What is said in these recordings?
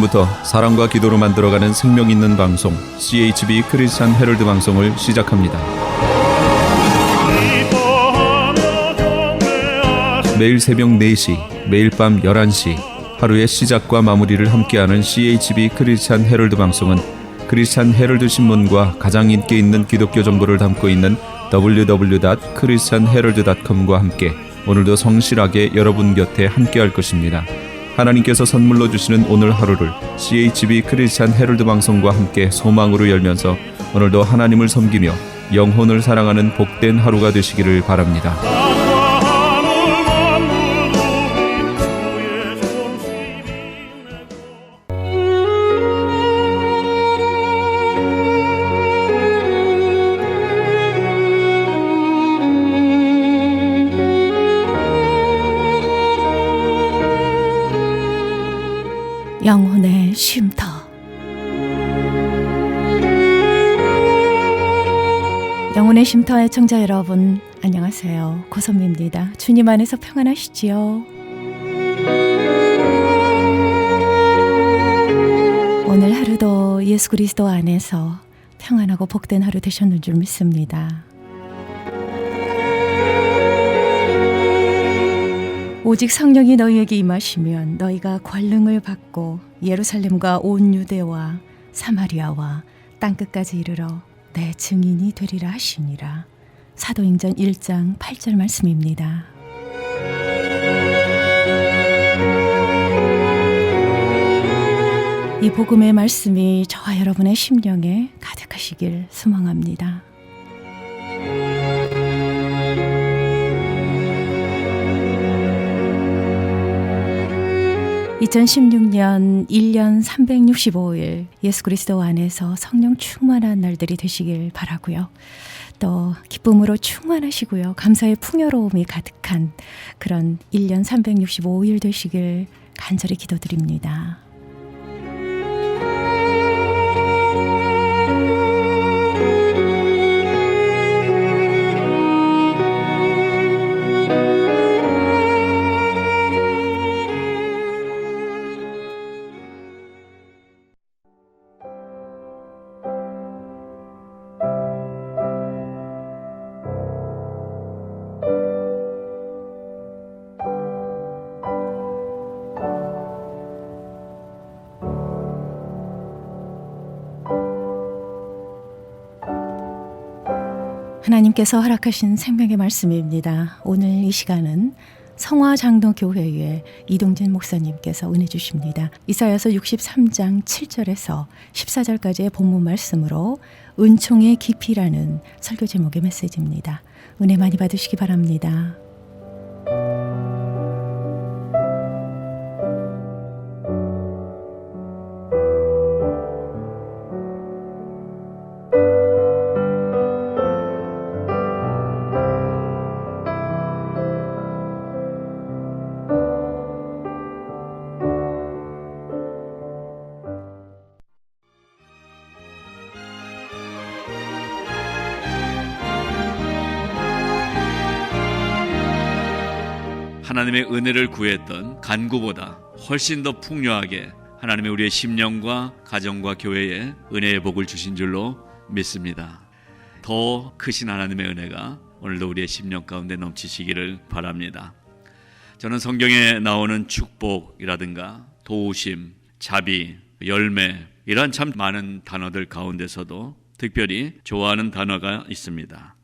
지금부터 사랑과 기도로 만들어가는 생명 있는 방송 CHB 크리스찬 헤럴드 방송을 시작합니다. 매일 새벽 4시, 매일 밤 11시 하루의 시작과 마무리를 함께하는 CHB 크리스찬 헤럴드 방송은 크리스찬 헤럴드 신문과 가장 인기 있는 기독교 정보를 담고 있는 www.christianherald.com과 함께 오늘도 성실하게 여러분 곁에 함께할 것입니다. 하나님께서 선물로 주시는 오늘 하루를 CHB 크리스찬 헤럴드 방송과 함께 소망으로 열면서 오늘도 하나님을 섬기며 영혼을 사랑하는 복된 하루가 되시기를 바랍니다. 영혼의 쉼터. 영혼의 쉼터 애청자 여러분, 안녕하세요. 고선미입니다. 주님 안에서 평안하시지요? 오늘 하루도 예수 그리스도 안에서 평안하고 복된 하루 되셨는 줄 믿습니다. 오직 성령이 너희에게 임하시면 너희가 권능을 받고 예루살렘과 온 유대와 사마리아와 땅끝까지 이르러 내 증인이 되리라 하시니라. 사도행전 1장 8절 말씀입니다. 이 복음의 말씀이 저와 여러분의 심령에 가득하시길 소망합니다. 2016년 1년 365일 예수 그리스도 안에서 성령 충만한 날들이 되시길 바라고요. 또 기쁨으로 충만하시고요. 감사의 풍요로움이 가득한 그런 1년 365일 되시길 간절히 기도드립니다. 하나님께서 허락하신 생명의 말씀입니다. 오늘 이 시간은 성화장로교회의 이동진 목사님께서 은혜 주십니다. 이사야서 63장 7절에서 14절까지의 본문 말씀으로 은총의 깊이라는 설교 제목의 메시지입니다. 은혜 많이 받으시기 바랍니다. 하나님의 은혜를 구했던 간구보다 훨씬 더 풍요하게 하나님의 우리의 심령과 가정과 교회에 은혜의 복을 주신 줄로 믿습니다. 더 크신 하나님의 은혜가 오늘도 우리의 심령 가운데 넘치시기를 바랍니다. 저는 성경에 나오는 축복이라든가 도우심, 자비, 열매 이런 참 많은 단어들 가운데서도 특별히 좋아하는 단어가 있습니다.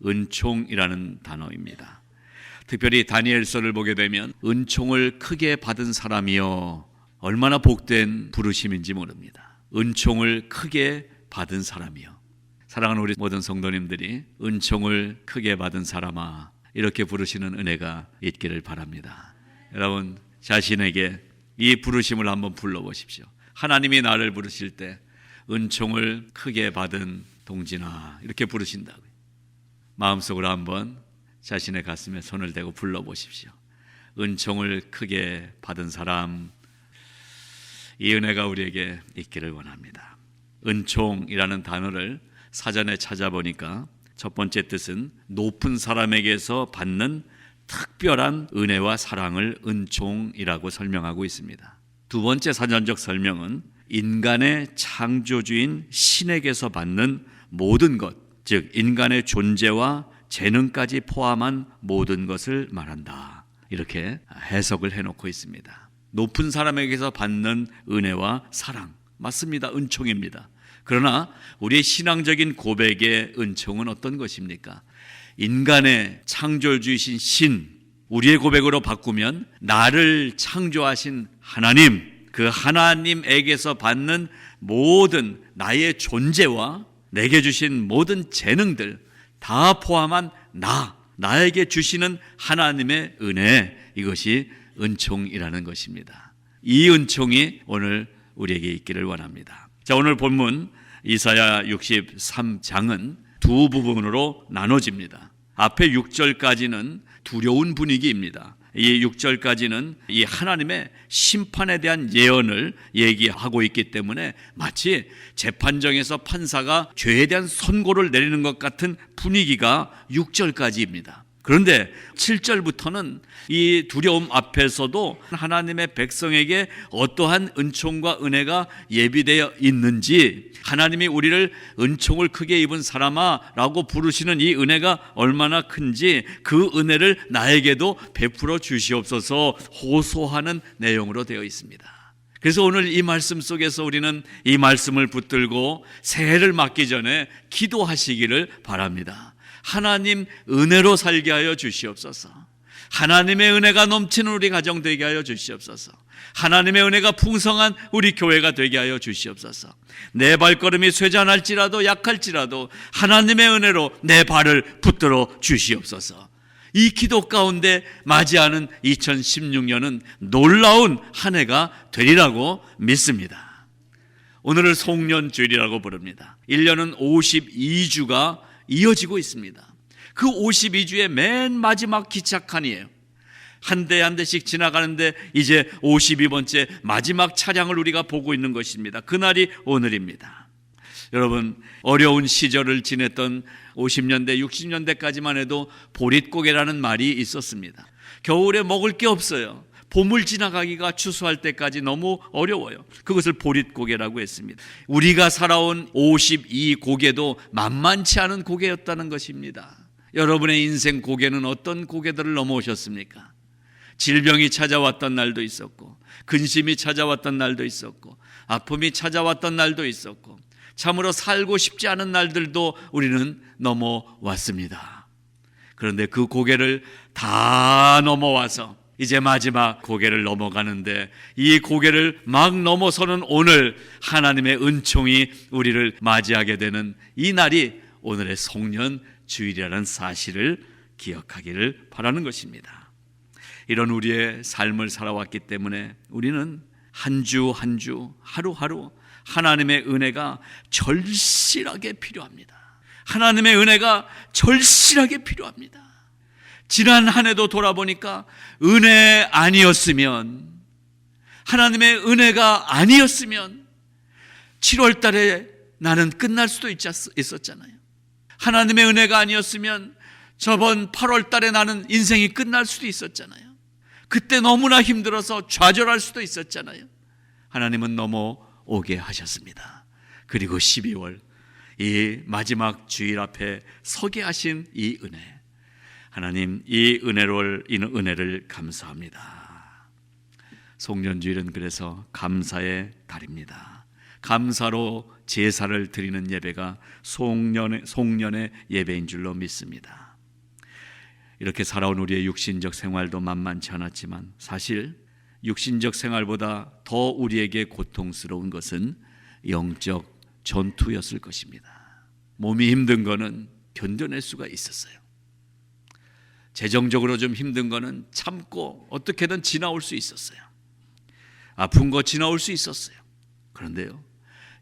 은총이라는 단어입니다. 특별히 다니엘서를 보게 되면 은총을 크게 받은 사람이여, 얼마나 복된 부르심인지 모릅니다. 은총을 크게 받은 사람이여. 사랑하는 우리 모든 성도님들이 은총을 크게 받은 사람아, 이렇게 부르시는 은혜가 있기를 바랍니다. 여러분 자신에게 이 부르심을 한번 불러보십시오. 하나님이 나를 부르실 때 은총을 크게 받은 동진아, 이렇게 부르신다고요. 마음속으로 한번 자신의 가슴에 손을 대고 불러보십시오. 은총을 크게 받은 사람, 이 은혜가 우리에게 있기를 원합니다. 은총이라는 단어를 사전에 찾아보니까 첫 번째 뜻은 높은 사람에게서 받는 특별한 은혜와 사랑을 은총이라고 설명하고 있습니다. 두 번째 사전적 설명은 인간의 창조주인 신에게서 받는 모든 것, 즉 인간의 존재와 재능까지 포함한 모든 것을 말한다. 이렇게 해석을 해놓고 있습니다. 높은 사람에게서 받는 은혜와 사랑, 맞습니다. 은총입니다. 그러나 우리의 신앙적인 고백의 은총은 어떤 것입니까? 인간의 창조주이신 신, 우리의 고백으로 바꾸면 나를 창조하신 하나님, 그 하나님에게서 받는 모든 나의 존재와 내게 주신 모든 재능들 다 포함한 나에게 주시는 하나님의 은혜, 이것이 은총이라는 것입니다. 이 은총이 오늘 우리에게 있기를 원합니다. 자, 오늘 본문 이사야 63장은 두 부분으로 나눠집니다. 앞에 6절까지는 두려운 분위기입니다. 이 6절까지는 이 하나님의 심판에 대한 예언을 얘기하고 있기 때문에 마치 재판정에서 판사가 죄에 대한 선고를 내리는 것 같은 분위기가 6절까지입니다. 그런데 7절부터는 이 두려움 앞에서도 하나님의 백성에게 어떠한 은총과 은혜가 예비되어 있는지, 하나님이 우리를 은총을 크게 입은 사람아 라고 부르시는 이 은혜가 얼마나 큰지 그 은혜를 나에게도 베풀어 주시옵소서 호소하는 내용으로 되어 있습니다. 그래서 오늘 이 말씀 속에서 우리는 이 말씀을 붙들고 새해를 맞기 전에 기도하시기를 바랍니다. 하나님 은혜로 살게 하여 주시옵소서. 하나님의 은혜가 넘치는 우리 가정 되게 하여 주시옵소서. 하나님의 은혜가 풍성한 우리 교회가 되게 하여 주시옵소서. 내 발걸음이 쇠잔할지라도 약할지라도 하나님의 은혜로 내 발을 붙들어 주시옵소서. 이 기도 가운데 맞이하는 2016년은 놀라운 한 해가 되리라고 믿습니다. 오늘을 송년주일이라고 부릅니다. 1년은 52주가 이어지고 있습니다. 그 52주의 맨 마지막 기착한이에요. 한 대 한 대씩 지나가는데 이제 52번째 마지막 차량을 우리가 보고 있는 것입니다. 그날이 오늘입니다. 여러분, 어려운 시절을 지냈던 50년대, 60년대까지만 해도 보릿고개라는 말이 있었습니다. 겨울에 먹을 게 없어요. 봄을 지나가기가 추수할 때까지 너무 어려워요. 그것을 보릿고개라고 했습니다. 우리가 살아온 52고개도 만만치 않은 고개였다는 것입니다. 여러분의 인생 고개는 어떤 고개들을 넘어오셨습니까? 질병이 찾아왔던 날도 있었고, 근심이 찾아왔던 날도 있었고, 아픔이 찾아왔던 날도 있었고, 참으로 살고 싶지 않은 날들도 우리는 넘어왔습니다. 그런데 그 고개를 다 넘어와서 이제 마지막 고개를 넘어가는데, 이 고개를 막 넘어서는 오늘 하나님의 은총이 우리를 맞이하게 되는 이 날이 오늘의 송년주일이라는 사실을 기억하기를 바라는 것입니다. 이런 우리의 삶을 살아왔기 때문에 우리는 한 주 한 주 하루하루 하나님의 은혜가 절실하게 필요합니다. 하나님의 은혜가 절실하게 필요합니다. 지난 한 해도 돌아보니까 은혜 아니었으면, 하나님의 은혜가 아니었으면 7월 달에 나는 끝날 수도 있었잖아요. 하나님의 은혜가 아니었으면 저번 8월 달에 나는 인생이 끝날 수도 있었잖아요. 그때 너무나 힘들어서 좌절할 수도 있었잖아요. 하나님은 넘어오게 하셨습니다. 그리고 12월 이 마지막 주일 앞에 서게 하신 이 은혜, 하나님 이 은혜를 감사합니다. 송년주일은 그래서 감사의 달입니다. 감사로 제사를 드리는 예배가 송년의 예배인 줄로 믿습니다. 이렇게 살아온 우리의 육신적 생활도 만만치 않았지만 사실 육신적 생활보다 더 우리에게 고통스러운 것은 영적 전투였을 것입니다. 몸이 힘든 거는 견뎌낼 수가 있었어요. 재정적으로 좀 힘든 거는 참고 어떻게든 지나올 수 있었어요. 아픈 거 지나올 수 있었어요. 그런데요,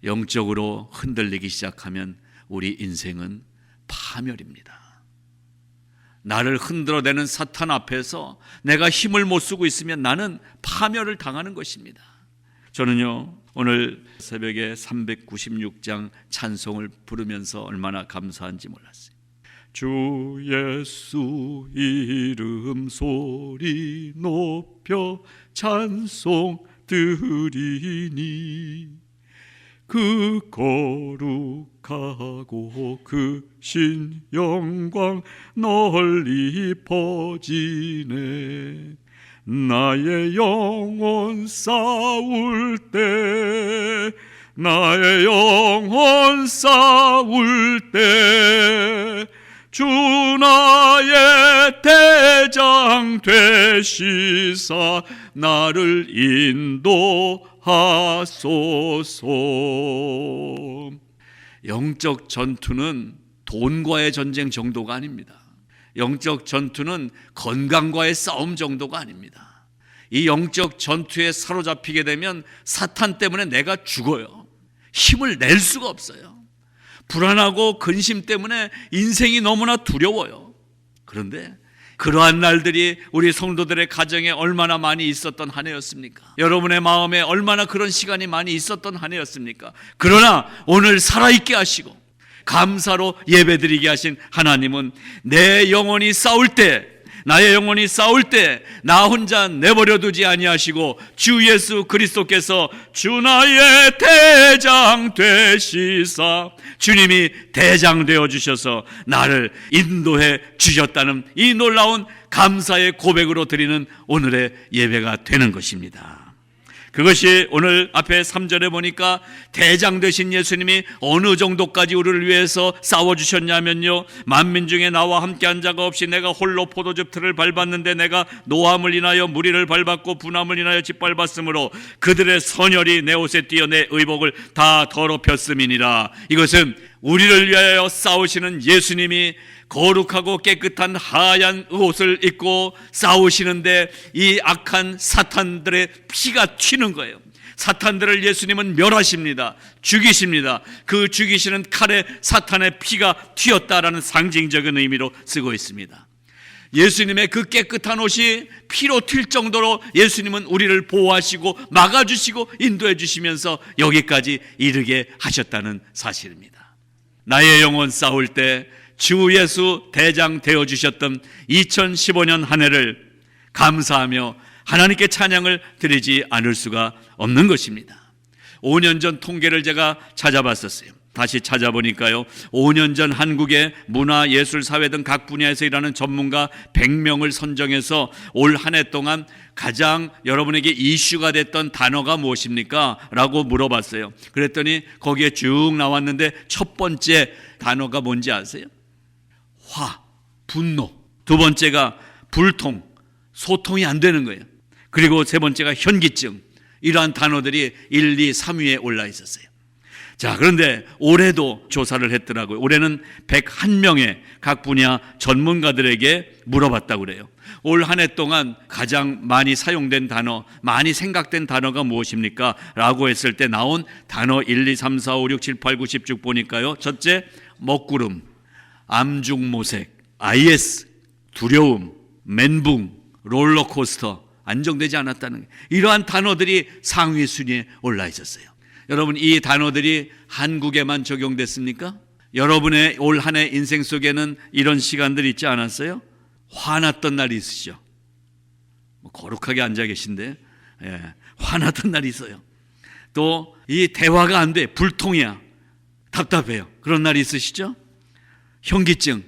영적으로 흔들리기 시작하면 우리 인생은 파멸입니다. 나를 흔들어대는 사탄 앞에서 내가 힘을 못 쓰고 있으면 나는 파멸을 당하는 것입니다. 저는요, 오늘 새벽에 396장 찬송을 부르면서 얼마나 감사한지 몰랐어요. 주 예수 이름 소리 높여 찬송 드리니 그 거룩하고 크신 영광 널리 퍼지네. 나의 영혼 싸울 때, 나의 영혼 싸울 때 주 나의 대장 되시사 나를 인도하소서. 영적 전투는 돈과의 전쟁 정도가 아닙니다. 영적 전투는 건강과의 싸움 정도가 아닙니다. 이 영적 전투에 사로잡히게 되면 사탄 때문에 내가 죽어요. 힘을 낼 수가 없어요. 불안하고 근심 때문에 인생이 너무나 두려워요. 그런데 그러한 날들이 우리 성도들의 가정에 얼마나 많이 있었던 한 해였습니까? 여러분의 마음에 얼마나 그런 시간이 많이 있었던 한 해였습니까? 그러나 오늘 살아있게 하시고 감사로 예배드리게 하신 하나님은 내 영혼이 싸울 때, 나의 영혼이 싸울 때 나 혼자 내버려 두지 아니하시고 주 예수 그리스도께서 주 나의 대장 되시사, 주님이 대장 되어 주셔서 나를 인도해 주셨다는 이 놀라운 감사의 고백으로 드리는 오늘의 예배가 되는 것입니다. 그것이 오늘 앞에 3절에 보니까 대장 되신 예수님이 어느 정도까지 우리를 위해서 싸워주셨냐면요, 만민 중에 나와 함께한 자가 없이 내가 홀로 포도즙 틀을 밟았는데 내가 노함을 인하여 무리를 밟았고 분함을 인하여 짓밟았으므로 그들의 선혈이 내 옷에 띄어 내 의복을 다 더럽혔음이니라. 이것은 우리를 위하여 싸우시는 예수님이 거룩하고 깨끗한 하얀 옷을 입고 싸우시는데 이 악한 사탄들의 피가 튀는 거예요. 사탄들을 예수님은 멸하십니다. 죽이십니다. 그 죽이시는 칼에 사탄의 피가 튀었다라는 상징적인 의미로 쓰고 있습니다. 예수님의 그 깨끗한 옷이 피로 튈 정도로 예수님은 우리를 보호하시고 막아주시고 인도해 주시면서 여기까지 이르게 하셨다는 사실입니다. 나의 영혼 싸울 때 주 예수 대장 되어주셨던 2015년 한 해를 감사하며 하나님께 찬양을 드리지 않을 수가 없는 것입니다. 5년 전 통계를 제가 찾아봤었어요. 다시 찾아보니까요, 5년 전 한국의 문화, 예술, 사회 등 각 분야에서 일하는 전문가 100명을 선정해서 올 한 해 동안 가장 여러분에게 이슈가 됐던 단어가 무엇입니까? 라고 물어봤어요. 그랬더니 거기에 쭉 나왔는데 첫 번째 단어가 뭔지 아세요? 화, 분노. 두 번째가 불통, 소통이 안 되는 거예요. 그리고 세 번째가 현기증. 이러한 단어들이 1, 2, 3위에 올라 있었어요. 자, 그런데 올해도 조사를 했더라고요. 올해는 101명의 각 분야 전문가들에게 물어봤다고 그래요. 올 한 해 동안 가장 많이 사용된 단어, 많이 생각된 단어가 무엇입니까? 라고 했을 때 나온 단어 1, 2, 3, 4, 5, 6, 7, 8, 9, 10 쭉 보니까요, 첫째, 먹구름, 암중모색, IS, 두려움, 멘붕, 롤러코스터, 안정되지 않았다는 거예요. 이러한 단어들이 상위 순위에 올라 있었어요. 여러분, 이 단어들이 한국에만 적용됐습니까? 여러분의 올 한 해 인생 속에는 이런 시간들이 있지 않았어요? 화났던 날이 있으시죠? 거룩하게 앉아 계신데, 화났던 날이 있어요. 또 이 대화가 안 돼, 불통이야, 답답해요. 그런 날이 있으시죠? 현기증.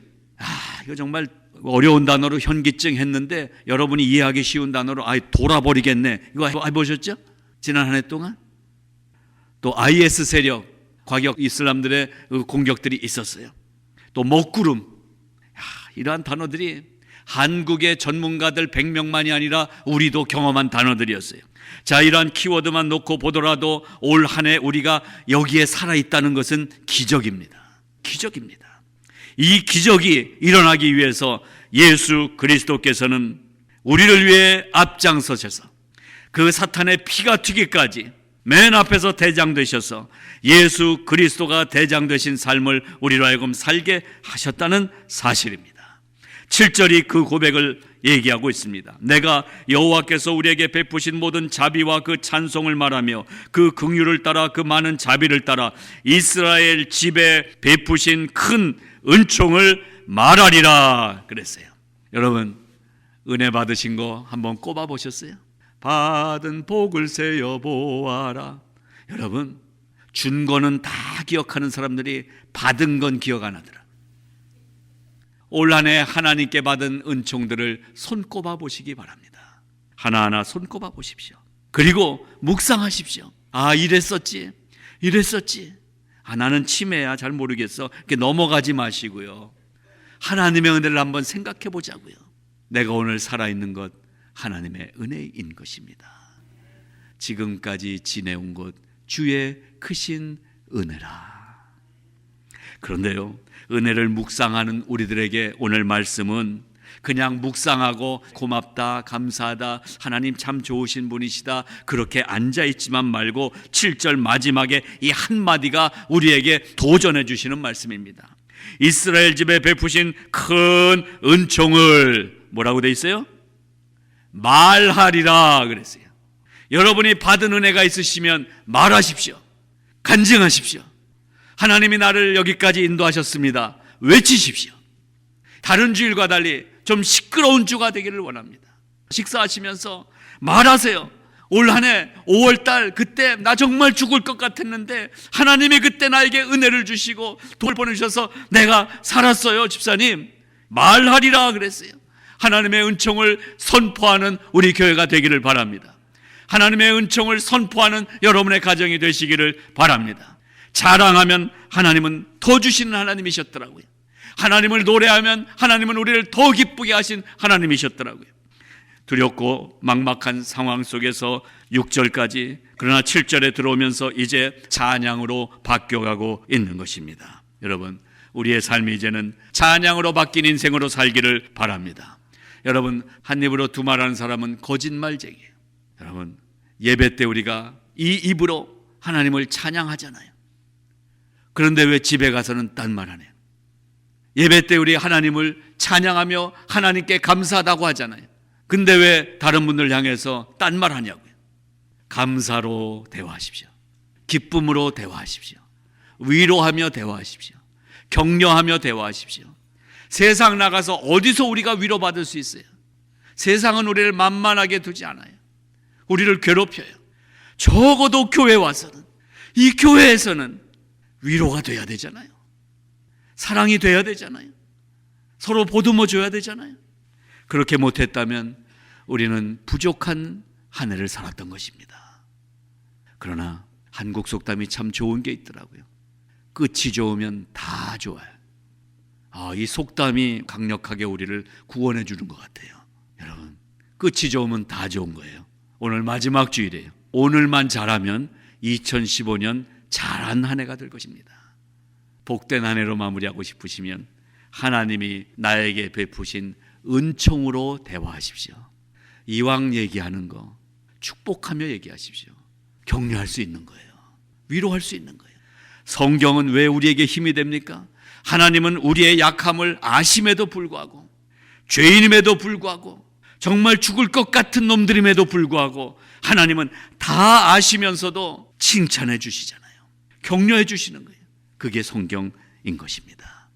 이거 정말 어려운 단어로 현기증 했는데 여러분이 이해하기 쉬운 단어로 돌아버리겠네. 이거 해보셨죠? 지난 한 해 동안? 또 IS 세력, 과격 이슬람들의 공격들이 있었어요. 또 먹구름. 이러한 단어들이 한국의 전문가들 100명만이 아니라 우리도 경험한 단어들이었어요. 자, 이러한 키워드만 놓고 보더라도 올 한 해 우리가 여기에 살아있다는 것은 기적입니다. 기적입니다. 이 기적이 일어나기 위해서 예수 그리스도께서는 우리를 위해 앞장서셔서 그 사탄의 피가 튀기까지 맨 앞에서 대장 되셔서 예수 그리스도가 대장 되신 삶을 우리로 하여금 살게 하셨다는 사실입니다. 7절이 그 고백을 얘기하고 있습니다. 내가 여호와께서 우리에게 베푸신 모든 자비와 그 찬송을 말하며 그 긍휼을 따라 그 많은 자비를 따라 이스라엘 집에 베푸신 큰 은총을 말하리라 그랬어요. 여러분, 은혜 받으신 거 한번 꼽아 보셨어요? 받은 복을 세어 보아라. 여러분, 준 거는 다 기억하는 사람들이 받은 건 기억 안 하더라. 올 한 해 하나님께 받은 은총들을 손꼽아 보시기 바랍니다. 하나하나 손꼽아 보십시오. 그리고 묵상하십시오. 아, 이랬었지. 아, 나는 치매야, 잘 모르겠어. 이렇게 넘어가지 마시고요. 하나님의 은혜를 한번 생각해 보자고요. 내가 오늘 살아있는 것 하나님의 은혜인 것입니다. 지금까지 지내온 것 주의 크신 은혜라. 그런데요, 은혜를 묵상하는 우리들에게 오늘 말씀은 그냥 묵상하고 고맙다, 감사하다, 하나님 참 좋으신 분이시다, 그렇게 앉아있지만 말고 7절 마지막에 이 한마디가 우리에게 도전해 주시는 말씀입니다. 이스라엘 집에 베푸신 큰 은총을 뭐라고 돼 있어요? 말하리라 그랬어요. 여러분이 받은 은혜가 있으시면 말하십시오. 간증하십시오. 하나님이 나를 여기까지 인도하셨습니다. 외치십시오. 다른 주일과 달리 좀 시끄러운 주가 되기를 원합니다. 식사하시면서 말하세요. 올 한 해 5월달 그때 나 정말 죽을 것 같았는데 하나님이 그때 나에게 은혜를 주시고 돈을 보내주셔서 내가 살았어요. 집사님, 말하리라 그랬어요. 하나님의 은총을 선포하는 우리 교회가 되기를 바랍니다. 하나님의 은총을 선포하는 여러분의 가정이 되시기를 바랍니다. 자랑하면 하나님은 더 주시는 하나님이셨더라고요. 하나님을 노래하면 하나님은 우리를 더 기쁘게 하신 하나님이셨더라고요. 두렵고 막막한 상황 속에서 6절까지, 그러나 7절에 들어오면서 이제 찬양으로 바뀌어가고 있는 것입니다. 여러분, 우리의 삶이 이제는 찬양으로 바뀐 인생으로 살기를 바랍니다. 여러분, 한 입으로 두 말하는 사람은 거짓말쟁이에요. 여러분, 예배 때 우리가 이 입으로 하나님을 찬양하잖아요. 그런데 왜 집에 가서는 딴 말 하네요? 예배 때 우리 하나님을 찬양하며 하나님께 감사하다고 하잖아요. 근데 왜 다른 분들 향해서 딴 말 하냐고요? 감사로 대화하십시오. 기쁨으로 대화하십시오. 위로하며 대화하십시오. 격려하며 대화하십시오. 세상 나가서 어디서 우리가 위로받을 수 있어요? 세상은 우리를 만만하게 두지 않아요. 우리를 괴롭혀요. 적어도 교회 와서는, 이 교회에서는 위로가 돼야 되잖아요. 사랑이 돼야 되잖아요. 서로 보듬어 줘야 되잖아요. 그렇게 못했다면 우리는 부족한 한 해를 살았던 것입니다. 그러나 한국 속담이 참 좋은 게 있더라고요. 끝이 좋으면 다 좋아요. 이 속담이 강력하게 우리를 구원해 주는 것 같아요. 여러분, 끝이 좋으면 다 좋은 거예요. 오늘 마지막 주일이에요. 오늘만 잘하면 2015년 잘한 한 해가 될 것입니다. 복된 한 해로 마무리하고 싶으시면 하나님이 나에게 베푸신 은총으로 대화하십시오. 이왕 얘기하는 거 축복하며 얘기하십시오. 격려할 수 있는 거예요. 위로할 수 있는 거예요. 성경은 왜 우리에게 힘이 됩니까? 하나님은 우리의 약함을 아심에도 불구하고, 죄인임에도 불구하고, 정말 죽을 것 같은 놈들임에도 불구하고 하나님은 다 아시면서도 칭찬해 주시잖아요. 격려해 주시는 거예요. 그게 성경인 것입니다.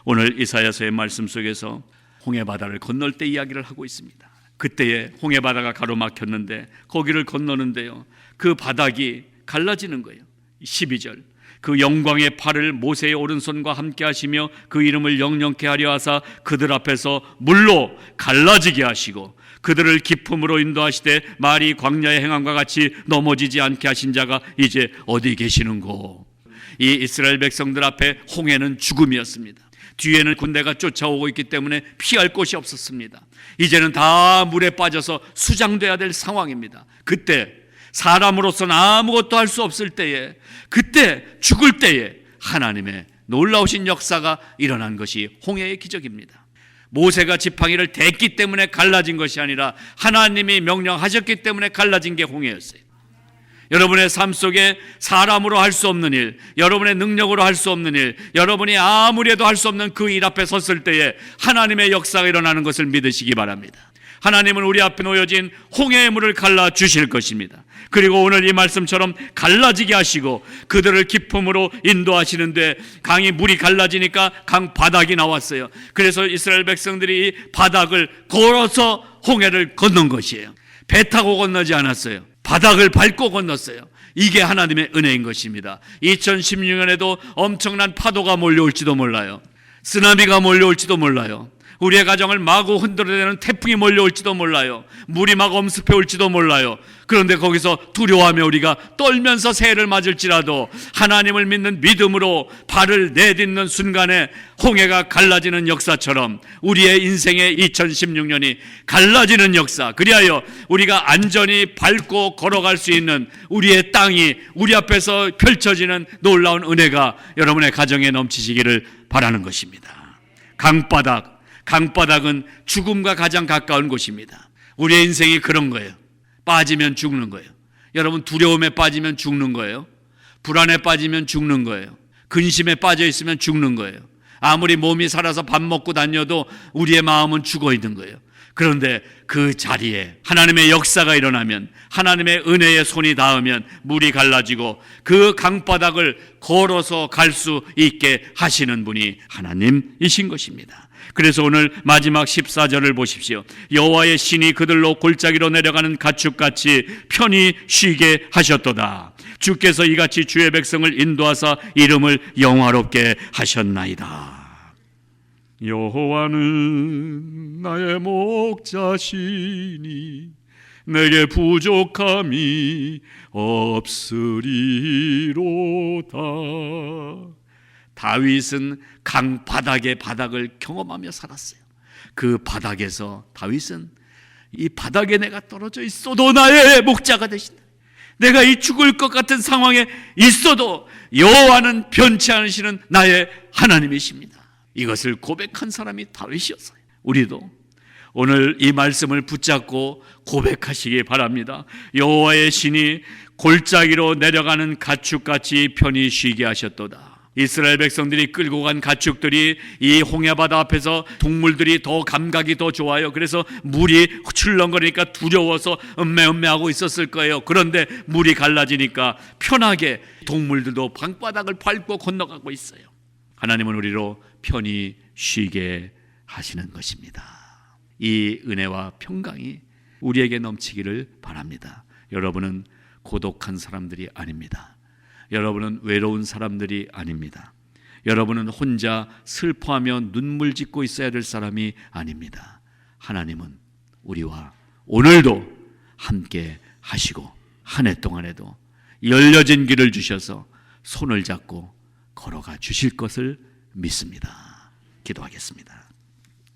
오늘 이사야서의 말씀 속에서 홍해바다를 건널 때 이야기를 하고 있습니다. 그때에 홍해바다가 가로막혔는데 거기를 건너는데요, 그 바닥이 갈라지는 거예요. 12절, 그 영광의 팔을 모세의 오른손과 함께 하시며 그 이름을 영영케 하려 하사 그들 앞에서 물로 갈라지게 하시고 그들을 기품으로 인도하시되 말이 광야의 행함과 같이 넘어지지 않게 하신 자가 이제 어디 계시는고. 이 이스라엘 백성들 앞에 홍해는 죽음이었습니다. 뒤에는 군대가 쫓아오고 있기 때문에 피할 곳이 없었습니다. 이제는 다 물에 빠져서 수장돼야 될 상황입니다. 그때 사람으로서는 아무것도 할 수 없을 때에, 그때 죽을 때에 하나님의 놀라우신 역사가 일어난 것이 홍해의 기적입니다. 모세가 지팡이를 댔기 때문에 갈라진 것이 아니라 하나님이 명령하셨기 때문에 갈라진 게 홍해였어요. 여러분의 삶 속에 사람으로 할 수 없는 일, 여러분의 능력으로 할 수 없는 일, 여러분이 아무리 해도 할 수 없는 그 일 앞에 섰을 때에 하나님의 역사가 일어나는 것을 믿으시기 바랍니다. 하나님은 우리 앞에 놓여진 홍해의 물을 갈라주실 것입니다. 그리고 오늘 이 말씀처럼 갈라지게 하시고 그들을 기품으로 인도하시는데, 강이 물이 갈라지니까 강 바닥이 나왔어요. 그래서 이스라엘 백성들이 이 바닥을 걸어서 홍해를 건넌 것이에요. 배 타고 건너지 않았어요. 바닥을 밟고 건넜어요. 이게 하나님의 은혜인 것입니다. 2016년에도 엄청난 파도가 몰려올지도 몰라요. 쓰나미가 몰려올지도 몰라요. 우리의 가정을 마구 흔들어대는 태풍이 몰려올지도 몰라요. 물이 막 엄습해 올지도 몰라요. 그런데 거기서 두려워하며 우리가 떨면서 새해를 맞을지라도 하나님을 믿는 믿음으로 발을 내딛는 순간에 홍해가 갈라지는 역사처럼 우리의 인생의 2016년이 갈라지는 역사, 그리하여 우리가 안전히 밟고 걸어갈 수 있는 우리의 땅이 우리 앞에서 펼쳐지는 놀라운 은혜가 여러분의 가정에 넘치시기를 바라는 것입니다. 강바닥은 죽음과 가장 가까운 곳입니다. 우리의 인생이 그런 거예요. 빠지면 죽는 거예요. 여러분, 두려움에 빠지면 죽는 거예요. 불안에 빠지면 죽는 거예요. 근심에 빠져 있으면 죽는 거예요. 아무리 몸이 살아서 밥 먹고 다녀도 우리의 마음은 죽어 있는 거예요. 그런데 그 자리에 하나님의 역사가 일어나면, 하나님의 은혜의 손이 닿으면 물이 갈라지고 그 강바닥을 걸어서 갈 수 있게 하시는 분이 하나님이신 것입니다. 그래서 오늘 마지막 14절을 보십시오. 여호와의 신이 그들로 골짜기로 내려가는 가축같이 편히 쉬게 하셨도다. 주께서 이같이 주의 백성을 인도하사 이름을 영화롭게 하셨나이다. 여호와는 나의 목자시니 내게 부족함이 없으리로다. 다윗은 강바닥의 바닥을 경험하며 살았어요. 그 바닥에서 다윗은 이 바닥에 내가 떨어져 있어도 나의 목자가 되신다. 내가 이 죽을 것 같은 상황에 있어도 여호와는 변치 않으시는 나의 하나님이십니다. 이것을 고백한 사람이 다윗이었어요. 우리도 오늘 이 말씀을 붙잡고 고백하시기 바랍니다. 여호와의 신이 골짜기로 내려가는 가축같이 편히 쉬게 하셨도다. 이스라엘 백성들이 끌고 간 가축들이 이 홍해바다 앞에서 동물들이 더 감각이 더 좋아요. 그래서 물이 출렁거리니까 두려워서 음매하고 있었을 거예요. 그런데 물이 갈라지니까 편하게 동물들도 방바닥을 밟고 건너가고 있어요. 하나님은 우리로 편히 쉬게 하시는 것입니다. 이 은혜와 평강이 우리에게 넘치기를 바랍니다. 여러분은 고독한 사람들이 아닙니다. 여러분은 외로운 사람들이 아닙니다. 여러분은 혼자 슬퍼하며 눈물 짓고 있어야 될 사람이 아닙니다. 하나님은 우리와 오늘도 함께 하시고 한 해 동안에도 열려진 길을 주셔서 손을 잡고 걸어가 주실 것을 믿습니다. 기도하겠습니다.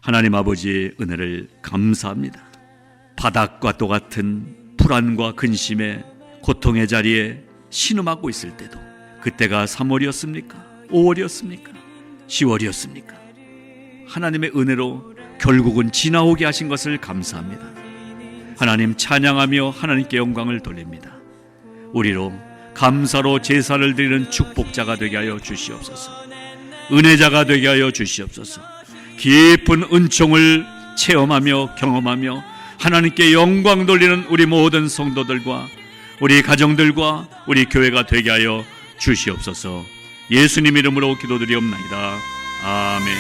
하나님 아버지의 은혜를 감사합니다. 바닥과 똑같은 불안과 근심의 고통의 자리에 신음하고 있을 때도 그때가 3월이었습니까? 5월이었습니까? 10월이었습니까? 하나님의 은혜로 결국은 지나오게 하신 것을 감사합니다. 하나님 찬양하며 하나님께 영광을 돌립니다. 우리로 감사로 제사를 드리는 축복자가 되게 하여 주시옵소서. 은혜자가 되게 하여 주시옵소서. 깊은 은총을 체험하며 경험하며 하나님께 영광 돌리는 우리 모든 성도들과 우리 가정들과 우리 교회가 되게 하여 주시옵소서. 예수님 이름으로 기도드리옵나이다. 아멘.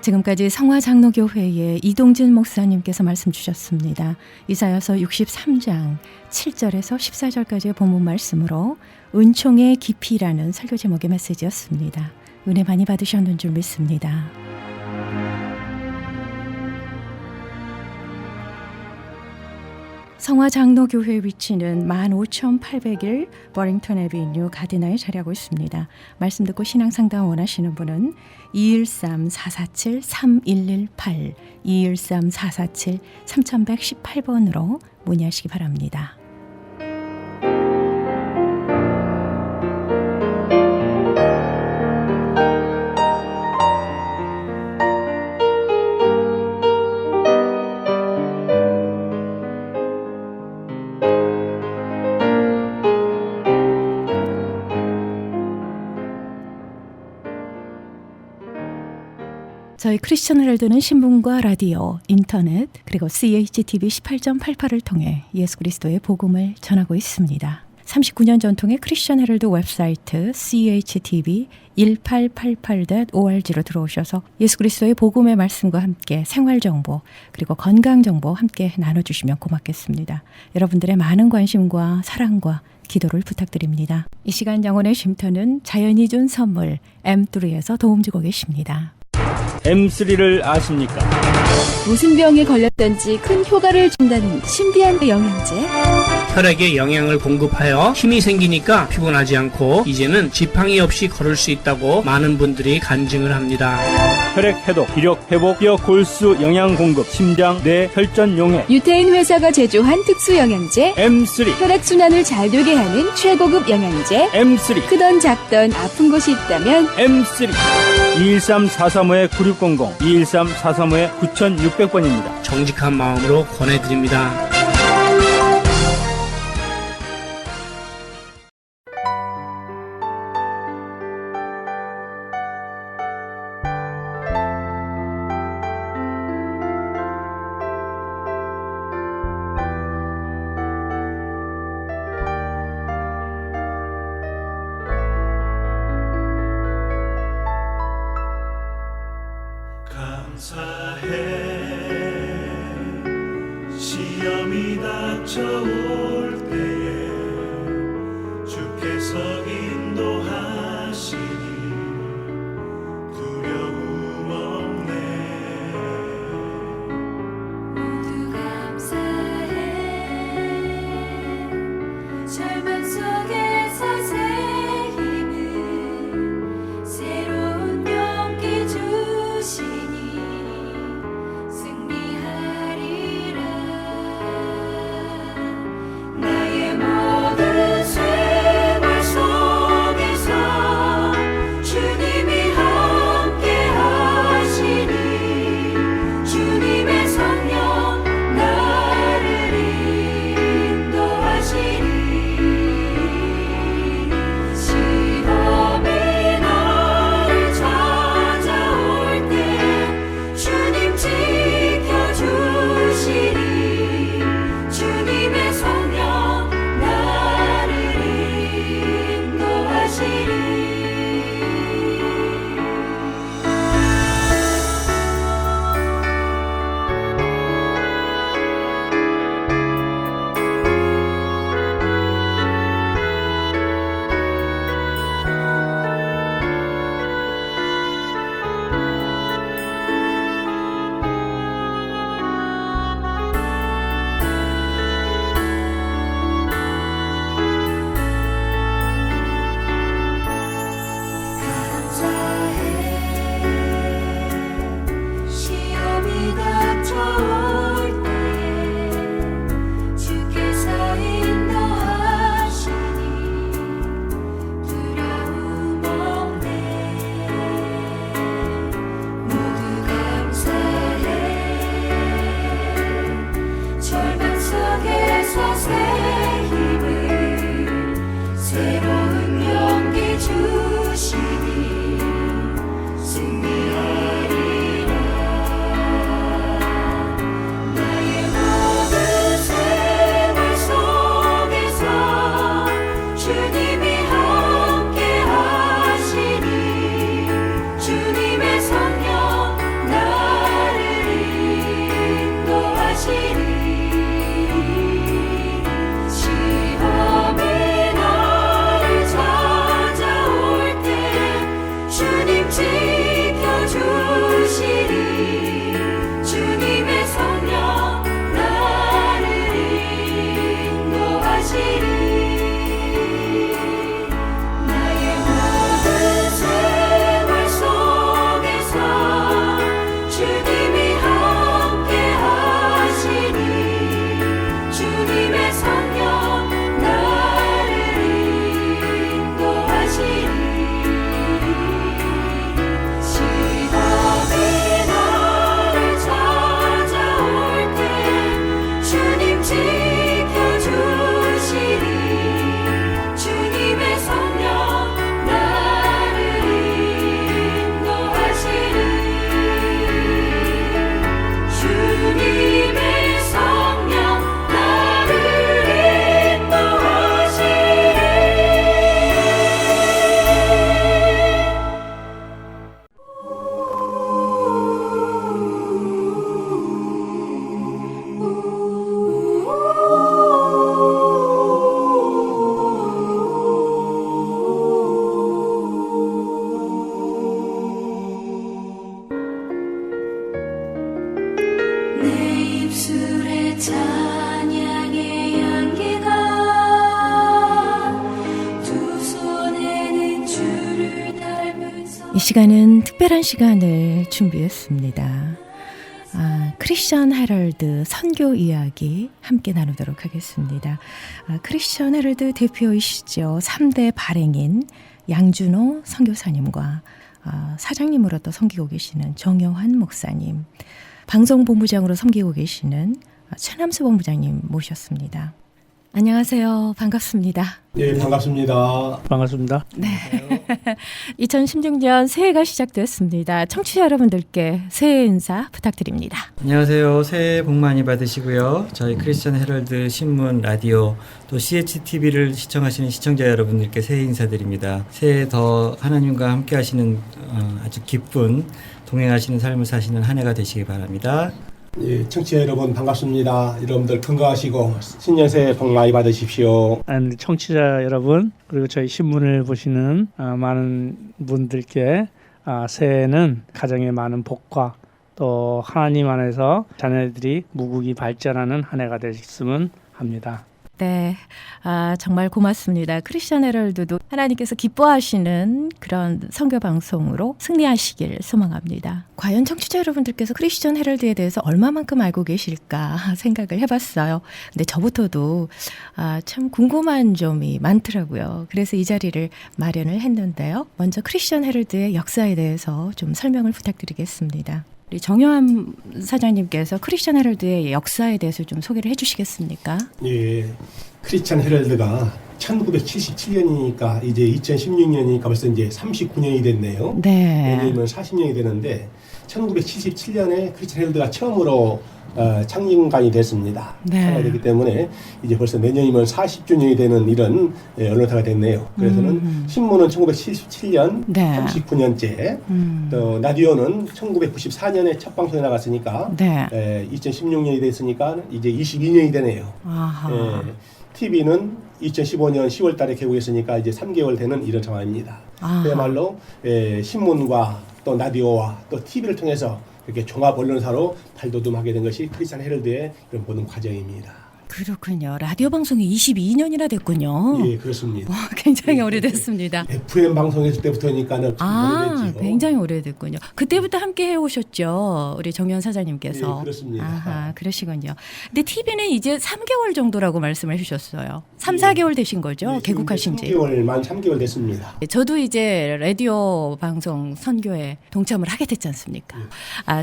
지금까지 성화장로교회의 이동진 목사님께서 말씀 주셨습니다. 이사야서 63장 7절에서 14절까지의 본문 말씀으로 은총의 깊이라는 설교 제목의 메시지였습니다. 은혜 많이 받으셨는 줄 믿습니다. 성화장로교회 위치는 15,801 버링턴 애비뉴 가디나에 자리하고 있습니다. 말씀 듣고 신앙상담 원하시는 분은 213-447-3118, 213-447-3118번으로 문의하시기 바랍니다. 저희 크리스천 헤럴드는 신문과 라디오, 인터넷, 그리고 CHTV 18.88을 통해 예수 그리스도의 복음을 전하고 있습니다. 39년 전통의 크리스천 헤럴드 웹사이트 CHTV1888.org로 들어오셔서 예수 그리스도의 복음의 말씀과 함께 생활정보 그리고 건강정보 함께 나눠주시면 고맙겠습니다. 여러분들의 많은 관심과 사랑과 기도를 부탁드립니다. 이 시간 영혼의 쉼터는 자연이 준 선물 M3에서 도움 주고 계십니다. M3를 아십니까? 무슨 병에 걸렸던지 큰 효과를 준다는 신비한 영양제. 혈액에 영양을 공급하여 힘이 생기니까 피곤하지 않고 이제는 지팡이 없이 걸을 수 있다고 많은 분들이 간증을 합니다. 혈액 해독, 기력 회복, 뼈 골수 영양 공급, 심장, 뇌, 혈전 용해. 유태인 회사가 제조한 특수 영양제. M3, 혈액 순환을 잘 되게 하는 최고급 영양제. M3, 크던 작던 아픈 곳이 있다면 M3. 213-435-9600, 213-435-9600번입니다. 정직한 마음으로 권해드립니다. 시험이 닥쳐올 때에 주께서 인도하시니 두려움 없네. 모두 감사해. 절망 속에서 새 힘을 새로운 용기 주시니 나의 모든 생활 속에서 주님이 함께 하시니 주님의 성령 나를 인도하시니 시험이 나를 찾아올 때 주님 지켜주시니 주님의 성령 나를 인도하시리. 시험이 닥쳐올 때에 주께서 인도하시니 두려움 없네. 모두 감사해. 절망 속에서 새 힘을 새로운 용기 주시니 승리하리라. 나의 모든 생활 속에서 주님이 함께 하시니 주님의 성령 나를 시간은 특별한 시간을 준비했습니다. 크리스천 헤럴드 선교 이야기 함께 나누도록 하겠습니다. 크리스천 헤럴드 대표이시죠. 3대 발행인 양준호 선교사님과 사장님으로 또 섬기고 계시는 정여환 목사님, 방송본부장으로 섬기고 계시는 최남수 본부장님 모셨습니다. 안녕하세요. 반갑습니다. 예, 반갑습니다. 반갑습니다. 네. 2016년 새해가 시작됐습니다. 청취자 여러분들께 새해 인사 부탁드립니다. 안녕하세요. 새해 복 많이 받으시고요. 저희 크리스천 헤럴드 신문, 라디오, 또 CHTV를 시청하시는 시청자 여러분들께 새해 인사드립니다. 새해 더 하나님과 함께 하시는 아주 기쁜 동행하시는 삶을 사시는 한 해가 되시기 바랍니다. 예, 청취자 여러분 반갑습니다. 여러분들 건강하시고 신년 새해 복 많이 받으십시오. 청취자 여러분, 그리고 저희 신문을 보시는 많은 분들께 새해는 가정의 많은 복과 또 하나님 안에서 자녀들이 무국이 발전하는 한 해가 되셨으면 합니다. 네, 정말 고맙습니다. 크리스천 헤럴드도 하나님께서 기뻐하시는 그런 선교 방송으로 승리하시길 소망합니다. 과연 청취자 여러분들께서 크리스천 헤럴드에 대해서 얼마만큼 알고 계실까 생각을 해봤어요. 근데 저부터도 참 궁금한 점이 많더라고요. 그래서 이 자리를 마련을 했는데요. 먼저 크리스천 헤럴드의 역사에 대해서 좀 설명을 부탁드리겠습니다. 우리 정여환 사장님께서 크리스천 헤럴드의 역사에 대해서 좀 소개를 해주시겠습니까? 예, 크리스천 헤럴드가 1977년이니까 이제 2016년이니까 벌써 이제 39년이 됐네요. 네. 내년이면 40년이 되는데 1977년에 크리스천 헤럴드가 처음으로 창립관이 됐습니다. 네. 창립되기 때문에 이제 벌써 내년이면 40주년이 되는 이런 언론사가 됐네요. 그래서는 신문은 1977년 네. 39년째, 또 라디오는 1994년에 첫 방송에 나갔으니까 네. 2016년이 됐으니까 이제 22년이 되네요. 아하. TV는 2015년 10월 달에 개국했으니까 이제 3개월 되는 이런 상황입니다. 아하. 그야말로 신문과 또 라디오와 또 TV를 통해서 이렇게 종합 언론사로 발돋움하게 된 것이 크리스천 헤럴드의 이런 모든 과정입니다. 그렇군요. 라디오 방송이 22년이나 됐군요. 예, 그렇습니다. 굉장히 오래됐습니다. FM 방송했을 때부터니까는 오래됐죠. 굉장히 오래됐군요. 그때부터 함께 해오셨죠, 우리 정여환 사장님께서. 예, 그렇습니다. 아하, 그러시군요. 근데 TV는 이제 3개월 정도라고 말씀을 해주셨어요. 3, 4개월 되신 거죠? 예, 개국하신 지. 3개월, 만 3개월 됐습니다. 저도 이제 라디오 방송 선교에 동참을 하게 됐지 않습니까?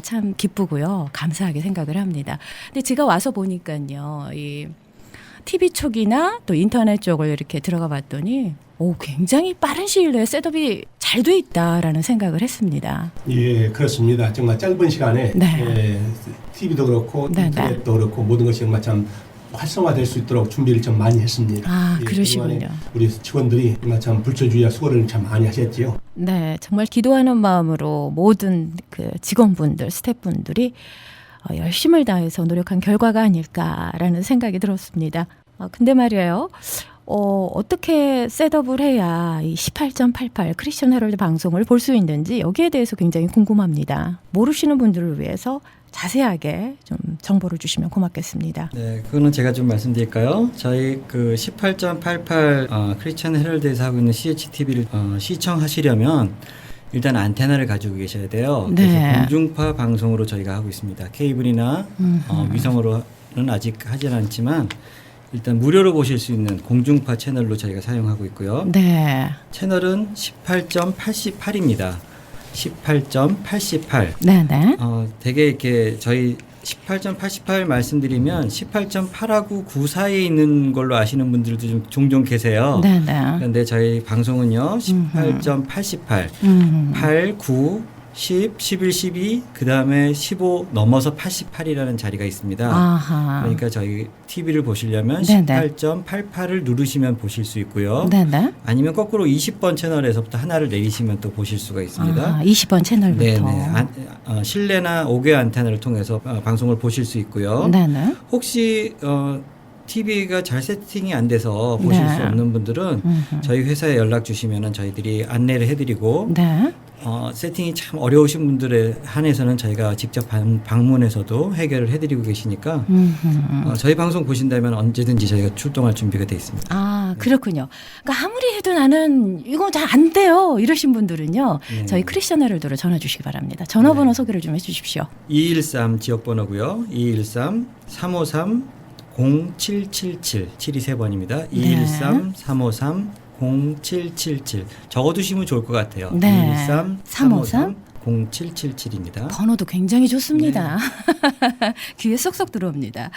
참 기쁘고요. 감사하게 생각을 합니다. 근데 제가 와서 보니까요, 이 TV 쪽이나 또 인터넷 쪽을 이렇게 들어가 봤더니 굉장히 빠른 시일 내에 셋업이 잘 돼 있다라는 생각을 했습니다. 예, 그렇습니다. 정말 짧은 시간에 네. TV도 그렇고 네, 인터넷도 그렇고 모든 것이 정말 참 활성화될 수 있도록 준비를 좀 많이 했습니다. 그러시군요. 그동안에 우리 직원들이 정말 참 불철주의와 수고를 참 많이 하셨지요. 네, 정말 기도하는 마음으로 모든 그 직원분들, 스태프분들이 열심을 다해서 노력한 결과가 아닐까라는 생각이 들었습니다. 근데 말이에요. 어떻게 셋업을 해야 이 18.88 크리스천 헤럴드 방송을 볼 수 있는지 여기에 대해서 굉장히 궁금합니다. 모르시는 분들을 위해서 자세하게 좀 정보를 주시면 고맙겠습니다. 네, 그거는 제가 좀 말씀드릴까요? 저희 그 18.88 크리스천 헤럴드에서 하고 있는 CHTV를 시청하시려면 일단 안테나를 가지고 계셔야 돼요. 네. 그래서 공중파 방송으로 저희가 하고 있습니다. 케이블이나 위성으로는 아직 하진 않지만 일단 무료로 보실 수 있는 공중파 채널로 저희가 사용하고 있고요. 네. 채널은 18.88입니다. 18.88. 네네. 되게 이렇게 저희 18.88 말씀드리면 18.8하고 9 사이에 있는 걸로 아시는 분들도 좀 종종 계세요. 네네. 그런데 저희 방송은요 18.88, 8, 9, 10, 11, 12, 그 다음에 15 넘어서 88이라는 자리가 있습니다. 아하. 그러니까 저희 TV를 보시려면 네네. 18.88을 누르시면 보실 수 있고요. 네네. 아니면 거꾸로 20번 채널에서부터 하나를 내리시면 또 보실 수가 있습니다. 20번 채널부터. 네네. 실내나 5개 안테나를 통해서 방송을 보실 수 있고요. 네네. 혹시 TV가 잘 세팅이 안 돼서 보실 네. 수 없는 분들은 저희 회사에 연락 주시면은 저희들이 안내를 해드리고 네. 세팅이 참 어려우신 분들에 한해서는 저희가 직접 방문해서도 해결을 해드리고 계시니까 저희 방송 보신다면 언제든지 저희가 출동할 준비가 돼 있습니다. 아, 그렇군요. 그러니까 아무리 해도 나는 이거 잘 안 돼요. 이러신 분들은요. 네. 저희 크리스천 헤럴드로 전화 주시기 바랍니다. 전화번호 네. 소개를 좀 해주십시오. 213 지역번호고요. 213 353 0777 7이 세 번입니다. 213 353 0777 적어두시면 좋을 것 같아요. 네. 213 353 0777입니다. 번호도 굉장히 좋습니다. 귀에 쏙쏙 들어옵니다.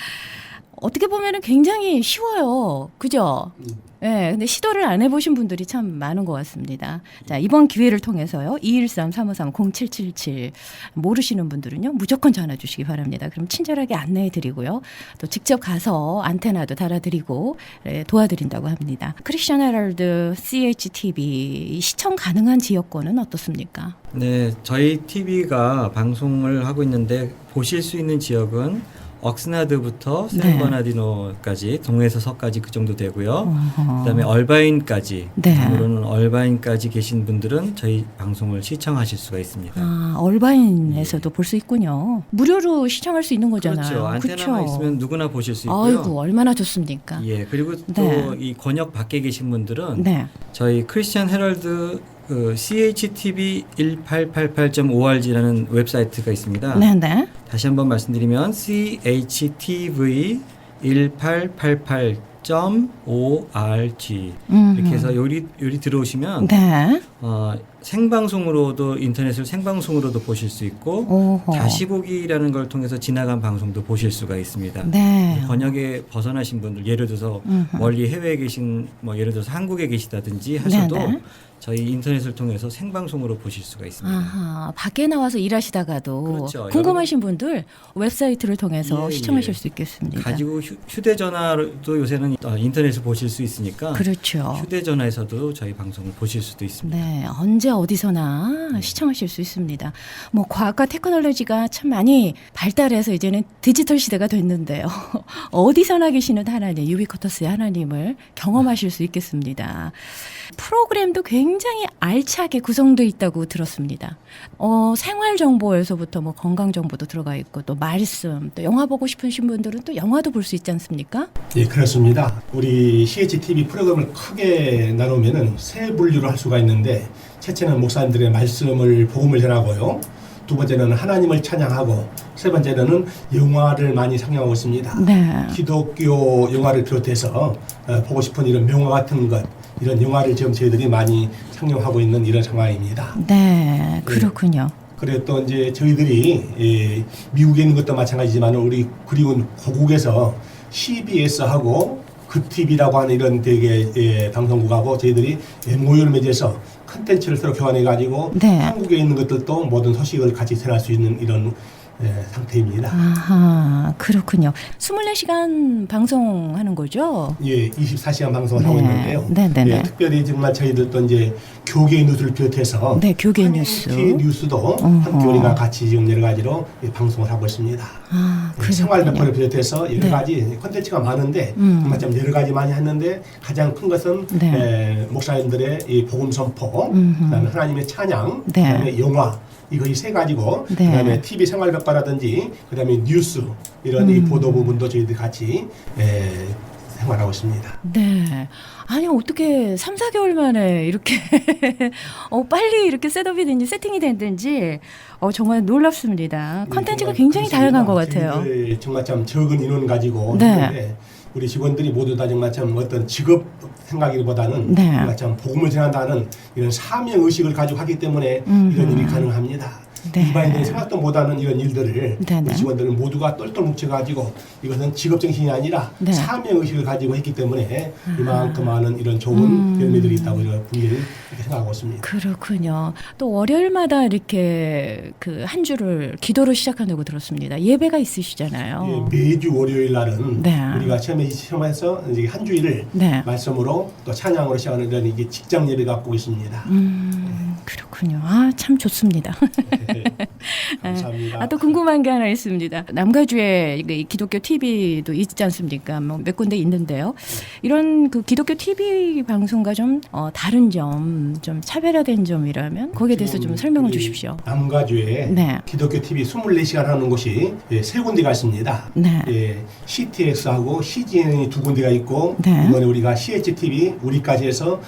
어떻게 보면은 굉장히 쉬워요. 그죠? 네, 근데 시도를 안 해보신 분들이 참 많은 것 같습니다. 자, 이번 기회를 통해서요. 213-353-0777 모르시는 분들은요. 무조건 전화 주시기 바랍니다. 그럼 친절하게 안내해 드리고요. 또 직접 가서 안테나도 달아드리고 도와드린다고 합니다. 크리스천 헤럴드 CHTV 시청 가능한 지역권은 어떻습니까? 네, 저희 TV가 방송을 하고 있는데 보실 수 있는 지역은 옥스나드부터 샌버나디노까지 동에서 서까지 그 정도 되고요. 그다음에 얼바인까지 네. 다음으로는 얼바인까지 계신 분들은 저희 방송을 시청하실 수가 있습니다. 아, 얼바인에서도 볼 수 있군요. 무료로 시청할 수 있는 거잖아요. 그렇죠. 안테나가 그쵸? 있으면 누구나 보실 수 있고요. 아이고, 얼마나 좋습니까? 예, 그리고 네. 또 이 권역 밖에 계신 분들은 네. 저희 크리스천 헤럴드 CHTV1888.org라는 웹사이트가 있습니다. 네, 네. 다시 한번 말씀드리면 CHTV1888.org 이렇게 해서 요리 들어오시면 네. 생방송으로도 인터넷을 생방송으로도 보실 수 있고 오호. 다시 보기라는 걸 통해서 지나간 방송도 보실 수가 있습니다. 네. 번역에 벗어나신 분들 예를 들어서 멀리 해외에 계신 뭐 예를 들어서 한국에 계시다든지 하셔도 네네. 저희 인터넷을 통해서 생방송으로 보실 수가 있습니다. 아하, 밖에 나와서 일하시다가도 그렇죠. 궁금하신 분들 웹사이트를 통해서 예, 시청하실 예. 수 있겠습니다. 가지고 휴대전화도 요새는 인터넷을 보실 수 있으니까 그렇죠. 휴대전화에서도 저희 방송을 보실 수도 있습니다. 네, 언제 어디서나 시청하실 수 있습니다. 뭐 과학과 테크놀로지가 참 많이 발달해서 이제는 디지털 시대가 됐는데요. 어디서나 계시는 하나님, 유비쿼터스의 하나님을 경험하실 수 있겠습니다. 프로그램도 굉장히 알차게 구성되어 있다고 들었습니다. 생활 정보에서부터 뭐 건강 정보도 들어가 있고 또 말씀, 또 영화 보고 싶으신 분들은 또 영화도 볼 수 있지 않습니까? 예, 그렇습니다. 우리 CHTV 프로그램을 크게 나누면은 세 분류로 할 수가 있는데, 첫째는 목사님들의 말씀을 복음을 전하고요. 두 번째는 하나님을 찬양하고, 세 번째는 영화를 많이 상영하고 있습니다. 네. 기독교 영화를 비롯해서 보고 싶은 이런 명화 같은 것, 이런 영화를 지금 저희들이 많이 상영하고 있는 이런 상황입니다. 네, 그렇군요. 그래 또 이제 저희들이 미국에 있는 것도 마찬가지지만 우리 그리운 고국에서 CBS하고 그TV라고 하는 이런 되게 방송국하고 저희들이 MOU를 맺어서 컨텐츠를 서로 교환해가지고 네. 한국에 있는 것들도 모든 소식을 같이 전할 수 있는 이런 상태입니다. 아하, 그렇군요. 24시간 방송하는 거죠? 예, 24시간 방송을 네. 하고 있는데요. 네네네. 예, 특별히 정말 저희들도 이제 교계 뉴스를 비롯해서 네, 교계 뉴스. 뉴스도 함께 우리가 같이 지금 여러 가지로 방송을 하고 있습니다. 아, 예, 생활 그렇군요. 덕분을 비롯해서 여러 네. 가지 콘텐츠가 많은데 정말 좀 여러 가지 많이 했는데 가장 큰 것은 네. 목사님들의 이 복음 선포, 그다음에 하나님의 찬양, 네. 그다음에 영화. 이것이 세 가지고 네. 그다음에 TV 생활백과라든지 그다음에 뉴스 이런 이 보도 부분도 저희들 같이 생활하고 있습니다. 네. 아니, 어떻게 3, 4개월 만에 이렇게 빨리 이렇게 셋업이 된지 세팅이 됐는지 정말 놀랍습니다. 컨텐츠가 굉장히 다양한 것 같아요. 저희들 정말 참 적은 인원 가지고 네. 했는데 우리 직원들이 모두 다 정말 참 어떤 직업 생각이보다는 네. 정말 참 복음을 전한다는 이런 사명 의식을 가지고 하기 때문에 이런 일이 가능합니다. 네. 일반인들이 생각도 못하는 이런 일들을 네네. 우리 직원들은 모두가 똘똘 뭉쳐가지고 이것은 직업정신이 아니라 네. 사명의식을 가지고 했기 때문에 이만큼 많은 이런 좋은 열매들이 있다고 이런 분명히 이렇게 생각하고 있습니다. 그렇군요. 또 월요일마다 이렇게 그 한 주를 기도로 시작한다고 들었습니다. 예배가 있으시잖아요. 예, 매주 월요일 날은 네. 우리가 처음에 시험에서 이제 한 주일을 네. 말씀으로 또 찬양으로 시작하는 이런 이게 직장 예배가 갖고 있습니다. 그렇군요. 아, 참 좋습니다. 감사합니다. 또 궁금한 게 하나 있습니다. 남가주에 이 기독교 TV도 있지 않습니까? 뭐 몇 군데 있는데요. 이런 그 기독교 TV 방송과 좀 다른 점, 좀 차별화된 점이라면 거기에 대해서 좀 설명을 우리 주십시오. 남가주에 네. 기독교 TV 24시간 하는 곳이 세 군데가 있습니다. 네. CTX하고 CGN이 두 군데가 있고 네. 이번에 우리가 CHTV 우리까지 해서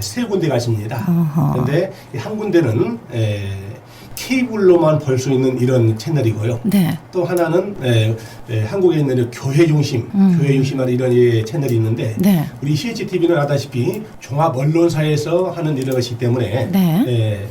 세 군데가 있습니다. 그런데 한 군데는 케이블로만 볼 수 있는 이런 채널이고요. 네. 또 하나는 한국에 있는 교회 중심한 이런 채널이 있는데 네. 우리 CHTV는 아다시피 종합 언론사에서 하는 이런 것이기 때문에 네.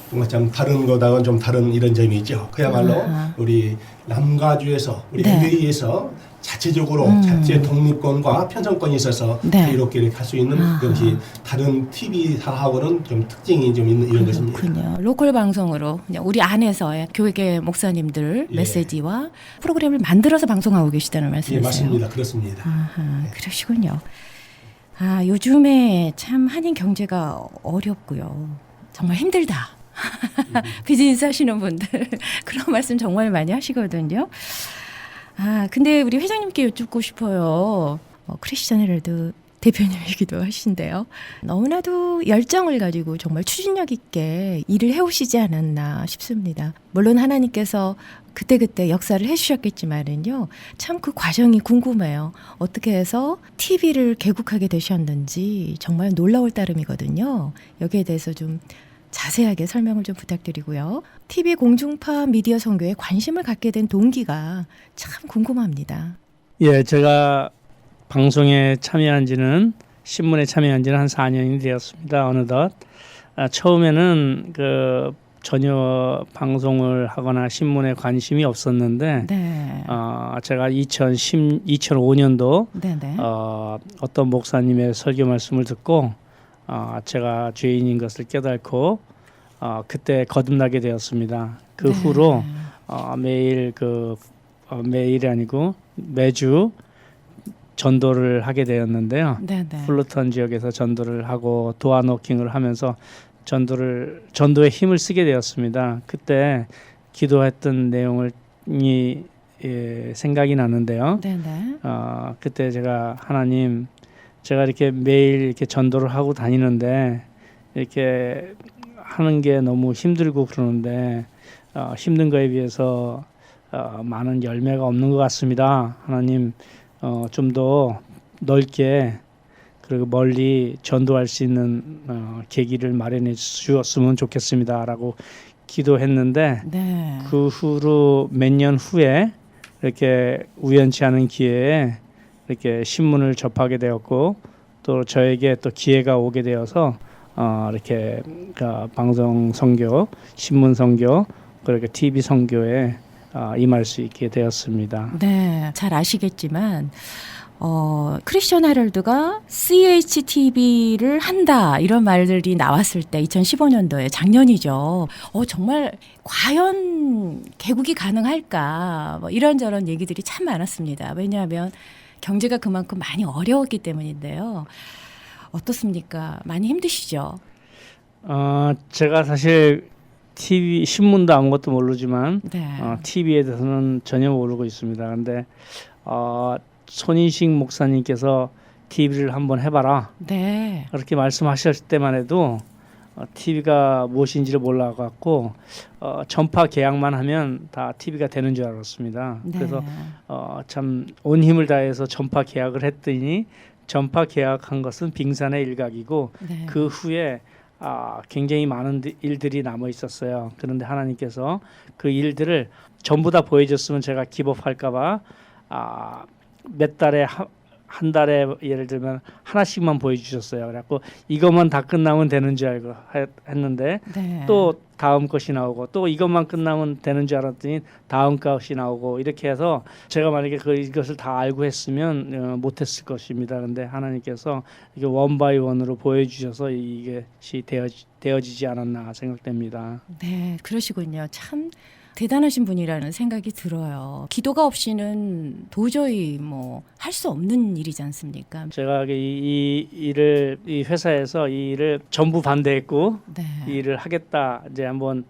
정말 참 다른 거다운 좀 다른 이런 점이 있죠. 그야말로 우리 남가주에서 우리 네. LA에서 자체적으로 자체 독립권과 편성권이 있어서 네. 이렇게 할 수 있는 것이 다른 TV사하고는 좀 특징이 좀 있는 이런 것입니다. 그렇군요. 로컬 방송으로 그냥 우리 안에서의 교회 목사님들 예. 메시지와 프로그램을 만들어서 방송하고 계시다는 예, 말씀이세요? 맞습니다. 그렇습니다. 그러시군요. 요즘에 참 한인 경제가 어렵고요. 정말 힘들다. 비즈니스 하시는 분들 그런 말씀 정말 많이 하시거든요. 근데 우리 회장님께 여쭙고 싶어요. 크리스천 헤럴드 대표님이기도 하신데요. 너무나도 열정을 가지고 정말 추진력 있게 일을 해오시지 않았나 싶습니다. 물론 하나님께서 그때그때 역사를 해주셨겠지만은요. 참 그 과정이 궁금해요. 어떻게 해서 TV를 개국하게 되셨는지 정말 놀라울 따름이거든요. 여기에 대해서 좀 자세하게 설명을 좀 부탁드리고요. TV 공중파 미디어 선교에 관심을 갖게 된 동기가 참 궁금합니다. 예, 제가 방송에 참여한 지는 신문에 참여한 지는 한 4년이 되었습니다. 어느덧 처음에는 전혀 방송을 하거나 신문에 관심이 없었는데 네. 제가 2005년도 네네. 어떤 목사님의 설교 말씀을 듣고 제가 죄인인 것을 깨닫고 그때 거듭나게 되었습니다. 그 네. 후로 매일 매일이 아니고 매주 전도를 하게 되었는데요. 네네. 플루턴 지역에서 전도를 하고 도어 노킹을 하면서 전도에 힘을 쓰게 되었습니다. 그때 기도했던 내용이 생각이 나는데요. 네네. 그때 제가 하나님, 제가 이렇게 매일 이렇게 전도를 하고 다니는데 이렇게 하는 게 너무 힘들고 그러는데 힘든 거에 비해서 많은 열매가 없는 것 같습니다. 하나님, 좀 더 넓게 그리고 멀리 전도할 수 있는 계기를 마련해 주었으면 좋겠습니다라고 기도했는데 네. 그 후로 몇 년 후에 이렇게 우연치 않은 기회에 이렇게 신문을 접하게 되었고 또 저에게 또 기회가 오게 되어서 이렇게 방송 선교, 신문 선교, 그리고 TV 선교에 임할 수 있게 되었습니다. 네, 잘 아시겠지만 크리스천 헤럴드가 CHTV를 한다 이런 말들이 나왔을 때 2015년도에 작년이죠. 정말 과연 개국이 가능할까 뭐 이런저런 얘기들이 참 많았습니다. 왜냐하면 경제가 그만큼 많이 어려웠기 때문인데요. 어떻습니까? 많이 힘드시죠? 제가 사실 TV 신문도 아무것도 모르지만 네. TV에 대해서는 전혀 모르고 있습니다. 그런데 손인식 목사님께서 TV를 한번 해봐라. 네. 그렇게 말씀하셨을 때만 해도 TV가 무엇인지를 몰라갖고 전파 계약만 하면 다 TV가 되는 줄 알았습니다. 네. 그래서 참 온 힘을 다해서 전파 계약을 했더니 전파 계약한 것은 빙산의 일각이고 네. 그 후에 굉장히 많은 일들이 남아 있었어요. 그런데 하나님께서 그 일들을 전부 다 보여줬으면 제가 기법할까봐 몇 달에 한 달에 예를 들면 하나씩만 보여주셨어요. 그래갖고 이것만 다 끝나면 되는 줄 알고 했는데 네. 또 다음 것이 나오고 또 이것만 끝나면 되는 줄 알았더니 다음 것이 나오고 이렇게 해서 제가 만약에 이것을 다 알고 했으면 못했을 것입니다. 그런데 하나님께서 이게 원 바이 원으로 보여주셔서 이것이 되어지지 않았나 생각됩니다. 네, 그러시군요. 참 대단하신 분이라는 생각이 들어요. 기도가 없이는 도저히 뭐 할 수 없는 일이지 않습니까? 제가 이 일을 이 회사에서 이 일을 전부 반대했고 네. 이 일을 하겠다 이제 한번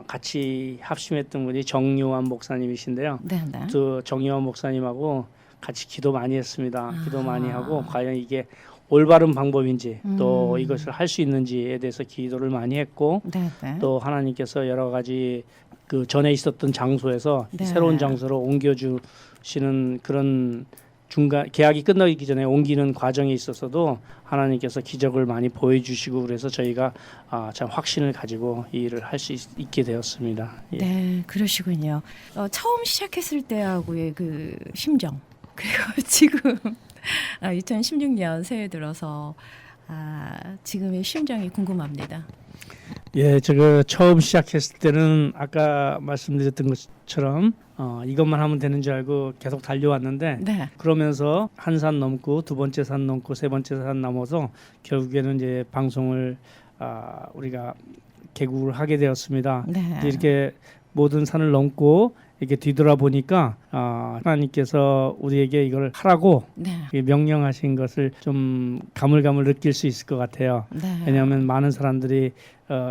같이 합심했던 분이 정요한 목사님이신데요. 네, 네. 그 정요한 목사님하고 같이 기도 많이 했습니다. 기도 많이 하고 과연 이게 올바른 방법인지 또 이것을 할 수 있는지에 대해서 기도를 많이 했고 네, 네. 또 하나님께서 여러 가지 그 전에 있었던 장소에서 네. 새로운 장소로 옮겨주시는 그런 중간 계약이 끝나기 전에 옮기는 과정에 있어서도 하나님께서 기적을 많이 보여주시고 그래서 저희가 참 확신을 가지고 이 일을 할 수 있게 되었습니다. 예. 네, 그러시군요. 처음 시작했을 때하고의 그 심정 그리고 지금 2016년 새해 들어서 지금의 심정이 궁금합니다. 예, 제가 처음 시작했을 때는 아까 말씀드렸던 것처럼 이것만 하면 되는 줄 알고 계속 달려왔는데 네. 그러면서 한 산 넘고 두 번째 산 넘고 세 번째 산 넘어서 결국에는 이제 방송을 우리가 개국을 하게 되었습니다. 네. 이렇게 모든 산을 넘고 이렇게 뒤돌아보니까 하나님께서 우리에게 이걸 하라고 네. 명령하신 것을 좀 가물가물 느낄 수 있을 것 같아요. 네. 왜냐하면 많은 사람들이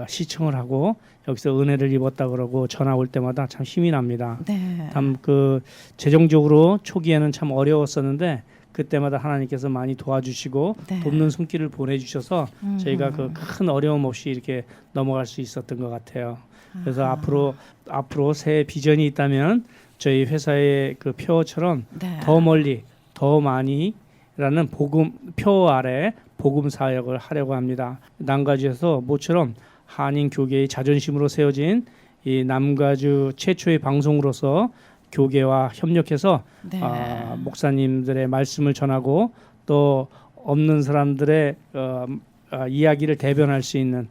시청을 하고 여기서 은혜를 입었다 그러고 전화 올 때마다 참 힘이 납니다. 네. 참 그 재정적으로 초기에는 참 어려웠었는데 그때마다 하나님께서 많이 도와주시고 네. 돕는 손길을 보내주셔서 저희가 그 큰 어려움 없이 이렇게 넘어갈 수 있었던 것 같아요. 그래서 앞으로 새 비전이 있다면 저희 회사의 그 표어처럼 네. 더 멀리 더 많이라는 표 아래 복음 사역을 하려고 합니다. 남가주에서 모처럼 한인 교계의 자존심으로 세워진 이 남가주 최초의 방송으로서 교계와 협력해서 네. 목사님들의 말씀을 전하고 또 없는 사람들의 이야기를 대변할 수 있는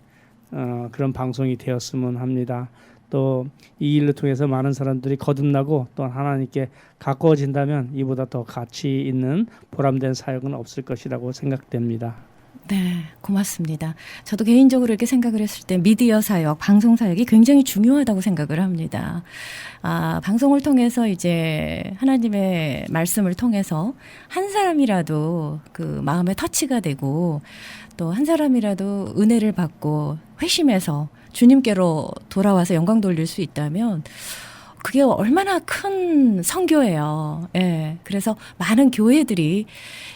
그런 방송이 되었으면 합니다. 또 이 일을 통해서 많은 사람들이 거듭나고 또 하나님께 가까워진다면 이보다 더 가치 있는 보람된 사역은 없을 것이라고 생각됩니다. 네, 고맙습니다. 저도 개인적으로 이렇게 생각을 했을 때 미디어 사역, 방송 사역이 굉장히 중요하다고 생각을 합니다. 방송을 통해서 이제 하나님의 말씀을 통해서 한 사람이라도 그 마음에 터치가 되고 또 한 사람이라도 은혜를 받고 회심해서 주님께로 돌아와서 영광 돌릴 수 있다면 그게 얼마나 큰 선교예요. 예. 그래서 많은 교회들이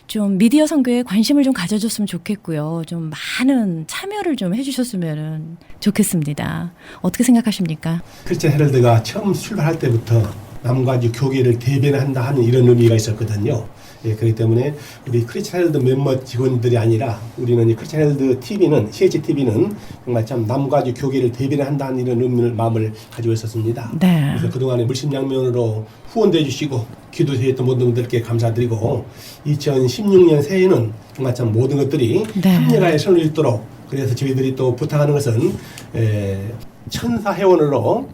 좀 미디어 선교에 관심을 좀 가져줬으면 좋겠고요. 좀 많은 참여를 좀 해주셨으면 좋겠습니다. 어떻게 생각하십니까? 크리스천 헤럴드가 처음 출발할 때부터 남가주 교계를 대변한다 하는 이런 의미가 있었거든요. 예, 그렇기 때문에 우리 크리스천 헤럴드 멤버 직원들이 아니라 우리는 이 크리스천 헤럴드 TV는 CHTV는 정말 참 남가주 교계를 대변한다는 이런 의미를 마음을 가지고 있었습니다. 네. 그래서 그동안에 물심양면으로 후원도 해주시고 기도해주셨던 모든 분들께 감사드리고 2016년 새해에는 정말 참 모든 것들이 네. 합리화의 선을 읽도록 그래서 저희들이 또 부탁하는 것은 천사 회원으로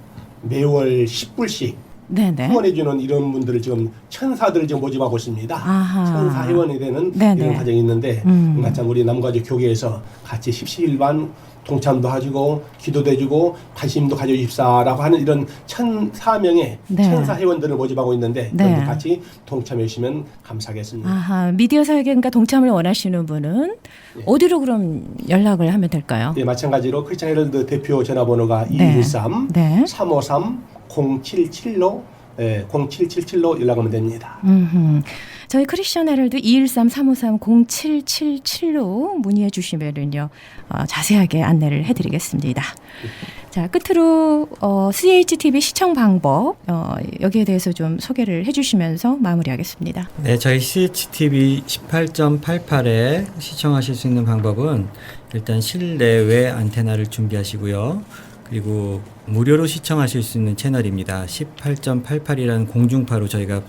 매월 10불씩 네네. 후원해주는 이런 분들을 지금 천사들을 지금 모집하고 있습니다. 아하. 천사 회원이 되는 네네. 이런 과정이 있는데 마찬 우리 남가주 교계에서 같이 십시일반 동참도 하시고 기도도 해주고 관심도 가져주십사라고 하는 이런 1,004명의 네. 천사 회원들을 모집하고 있는데 네. 여러분들 같이 동참해 주시면 감사하겠습니다. 아하, 미디어 사역에 그러니까 동참을 원하시는 분은 어디로 그럼 연락을 하면 될까요? 예, 마찬가지로 크리스천 헤럴드 대표 전화번호가 네. 213 네. 353 0777로 0777로 연락하면 됩니다. 저희 크리스천 헤럴드 213-353-0777로 문의해 주시면은요 자세하게 안내를 해드리겠습니다. 자, 끝으로 CHTV 시청 방법 여기에 대해서 좀 소개를 해주시면서 마무리하겠습니다. 네, 저희 CHTV 18.88에 시청하실 수 있는 방법은 일단 실내외 안테나를 준비하시고요. 그리고 무료로 시청하실 수 있는 채널입니다. 18.88이라는 공중파로 저희가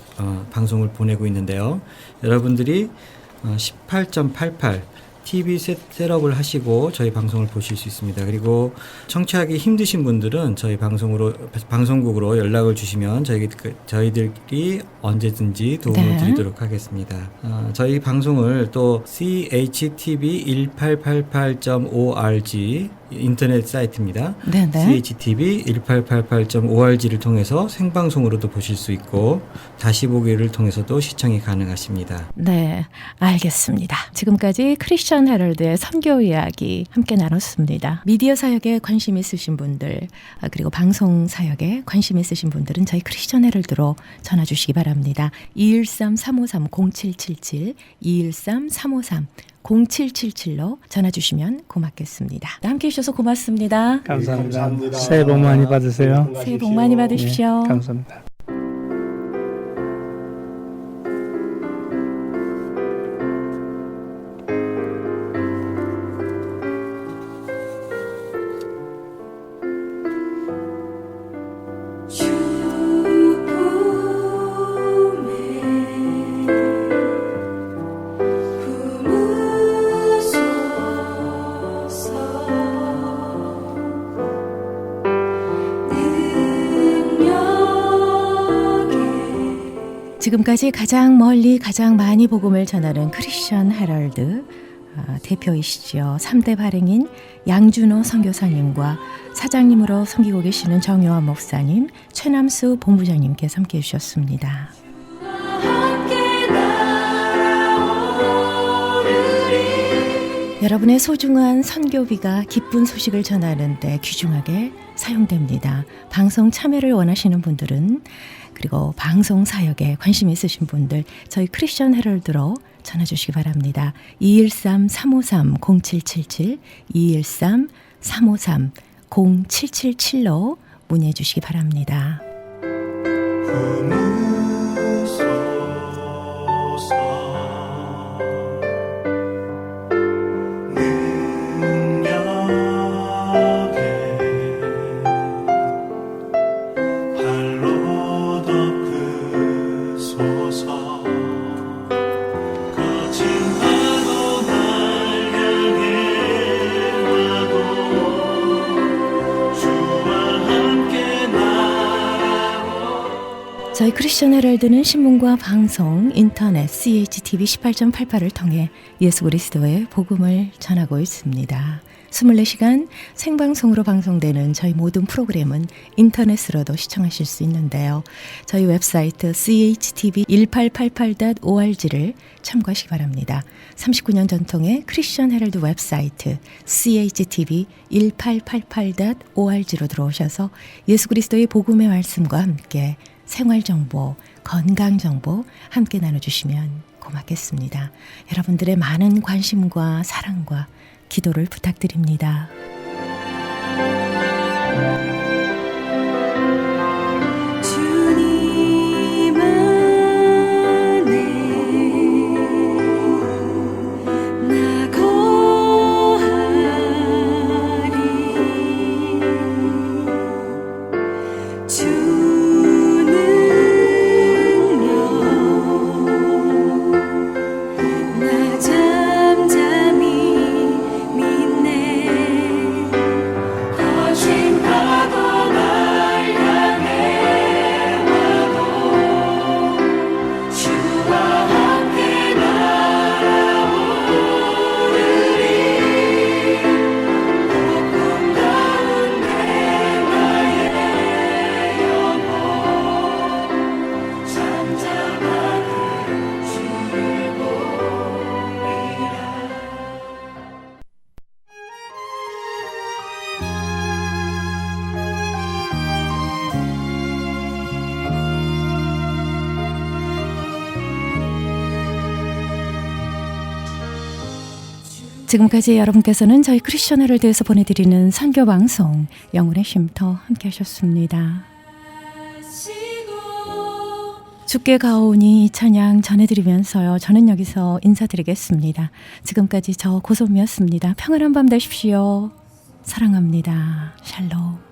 방송을 보내고 있는데요. 여러분들이 18.88 TV 셋업을 하시고 저희 방송을 보실 수 있습니다. 그리고 청취하기 힘드신 분들은 저희 방송국으로 연락을 주시면 저희들이 언제든지 도움을 드리도록 하겠습니다. 저희 방송을 또 CHTV1888.org 인터넷 사이트입니다. 네네. CHTV1888.org를 통해서 생방송으로도 보실 수 있고 다시 보기를 통해서도 시청이 가능하십니다. 네, 알겠습니다. 지금까지 크리스천 헤럴드의 선교 이야기 함께 나눴습니다. 미디어 사역에 관심 있으신 분들, 그리고 방송 사역에 관심 있으신 분들은 저희 크리스천 헤럴드로 전화 주시기 바랍니다. 213-353-0777, 213-353-0777로 전화 주시면 고맙겠습니다. 함께 해주셔서 고맙습니다. 감사합니다. 감사합니다. 새해 복 많이 받으세요. 새해 복 많이 받으십시오. 네, 감사합니다. 지금까지 가장 멀리 가장 많이 복음을 전하는 크리스천 헤럴드 대표이시죠. 3대 발행인 양준호 선교사님과 사장님으로 섬기고 계시는 정요한 목사님, 최남수 본부장님께서 함께 해주셨습니다. 여러분의 소중한 선교비가 기쁜 소식을 전하는 데 귀중하게 사용됩니다. 방송 참여를 원하시는 분들은, 그리고 방송 사역에 관심 있으신 분들 저희 크리스천 헤럴드로 전화 주시기 바랍니다. 213-353-0777, 213-353-0777로 문의해 주시기 바랍니다. 저희 크리스천 헤럴드는 신문과 방송, 인터넷, CHTV 18.88을 통해 예수 그리스도의 복음을 전하고 있습니다. 24시간 생방송으로 방송되는 저희 모든 프로그램은 인터넷으로도 시청하실 수 있는데요. 저희 웹사이트 CHTV1888.org를 참고하시기 바랍니다. 39년 전통의 크리스천 헤럴드 웹사이트 CHTV1888.org로 들어오셔서 예수 그리스도의 복음의 말씀과 함께 생활정보, 건강정보 함께 나눠주시면 고맙겠습니다. 여러분들의 많은 관심과 사랑과 기도를 부탁드립니다. 주님 안에 나 거하리 나 잠잠히 믿네. 거친 파도 날 향해 와도 주와 함께 날아오르리. 폭풍 가운데 나의 영혼 잠잠하게 주를 보리라. 지금까지 여러분께서는 저희 크리스천 헤럴드에서 보내드리는 선교방송 영혼의 쉼터 함께 하셨습니다. 주께 가오니 찬양 전해드리면서요. 저는 여기서 인사드리겠습니다. 지금까지 저 고소미였습니다. 평안한 밤 되십시오. 사랑합니다. 샬롬.